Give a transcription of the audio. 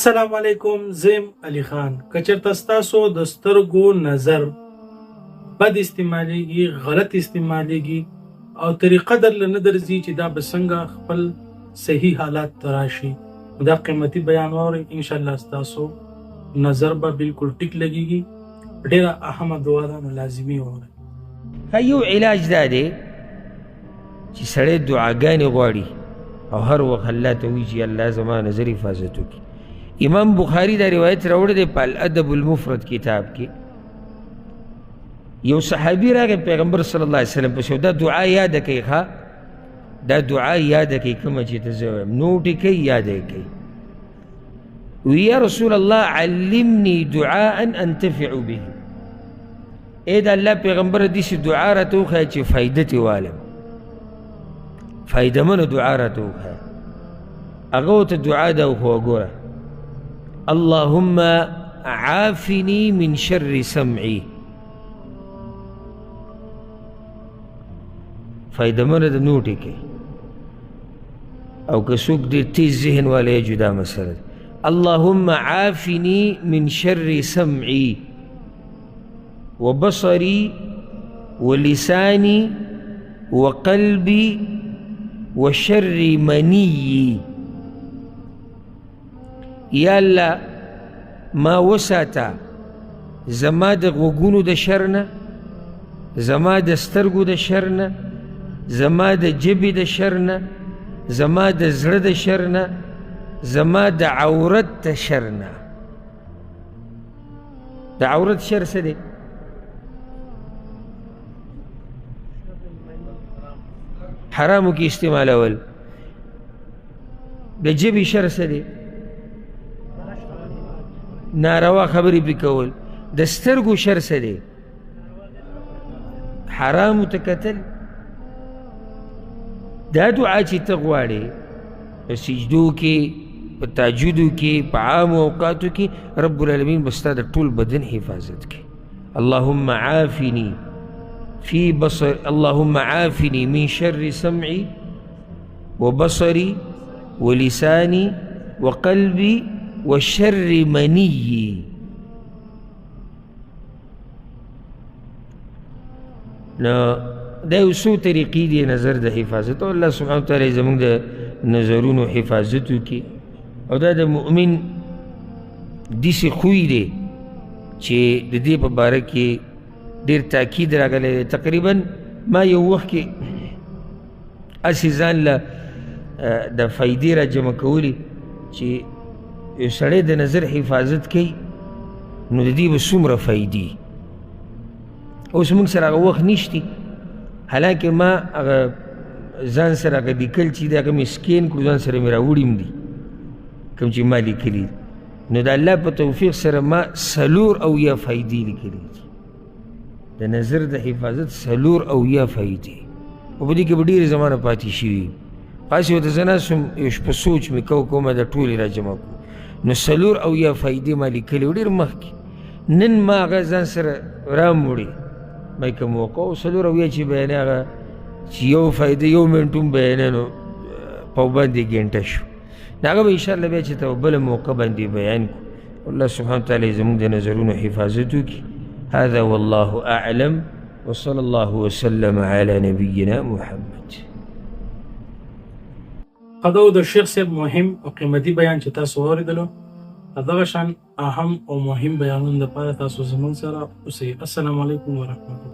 السلام علیکم، زم علي خان. کچرته ستاسو د سترګو نظر بد استعمالیږي، غلط استعمالیږي او طریقه درله نه درځي چې دا به څنګه خپل صحیح حالات ته راشي، دا قیمتي بیان واورئ. انشاءالله ستاسو نظر به بالکل ټیک لګیږي. ډیره اهمه دعا ده، نو لازمي واورئ. یو علاج دا دی چې سړی دعاګانې غواړي او هر وخت الله ته وایي چې الله زما نظر حفاظت وکړي. امام بخاری دا روایت راوړی دی په الادب المفرد کتاب کې. یو صحابي راغی پیغمبر صلی الله علیه وسلم پسې، دا دعا یاده کوي، ښه دا دعا یاده کوي کومه چې ته زه وایم، نوټې کوي، یاده یې کوي. وی یا رسول الله علمني دعاء انتفع به. ای د الله پیغمبر داسې دعا راته وښایه چې فایده ترې والم، فایدهمنه دعا راته وښایه. هغه ورته دعا ده وښوه، ګوره: اللهم عافني من شر سمعي. فایدهمنه د نوټې کې، او که څوک ډېر تیز ذهن والی جدا مسله ده. اللهم عافني من شر سمعي وبصري ولساني وقلبي وشر مني. یا الله ما وساته زما د غوږونو د شر نه، زما د سترګو د شر نه، زما د ژبې د شر نه، زما د زړه د شر نه، زما د عورت د شر نه. د عورت شر څه دی؟ حرامو کې استعمالول. د ژبې شر څه دی؟ ناروا خبرې پې کول. د سترګو شر څه دی؟ حرامو ته کتل. دا دعا چې ته غواړې په سجدو کې، په تهجدو کې، په عامو اوقاتو کې، رب العالمین به ستا د ټول بدن حفاظت کوي. اللهم عافني في بصر، اللهم عافني من شر سمعي وبصري ولساني وقلبي وشر مني. نو دا یو څو طریقې دي نظر د حفاظت، او الله سبحانه وتعالی زموږ د نظرونو حفاظت وکړي. او دا د مؤمن داسې خوی دی چې د دې په باره کې ډېر تاکید راغلی دی. تقریبا ما یو وخت کې هسې ځان له د فایدې را جمع کولې چې یو سړی د نظر حفاظت کوي نو د دې به څومره فایدې. اوس موږ سره هغه وخت نشتی، حالانکه ما هغه ځان سره هغه لیکل چې دی هغه مې سکین کړو، ځان سره مې راوړي هم دي کوم چې ما لیکلي. نو د الله په توفیق سره ما 4 فایدې لیکلي دي د نظر د حفاظت، 4 فایدې. او په دې کې به ډېرې زمانه پاتې شوي. خاصې ورته زه ناست وم، یو شپه سوچ مې کومه د ټولې را جمع کړو. نو 4 فایدې ما لیکلي و ډېر مخکې. نن ما هغه ځان سره راوړي، ما یې که موقع و 4 چې بیانې هغه چې یو فایده 1 منټ هم بیانې نو پابند یې ګنټه شو. نو هغه به انشاءالله بیا چې ته بله موقع باندې بیان کړو. الله سبحانه وتعالی زموږ د نظرونو حفاظت وکړي. هذا والله أعلم وصلى الله وسلم على نبينا محمد. دا د شیخ صاحب مهم او قیمتي بیان چې تاسو واورېدلو. دغه شان اهم او مهم بیانونو لپاره تاسو زموږ سره اوسئ. السلام علیکم ورحمة الله.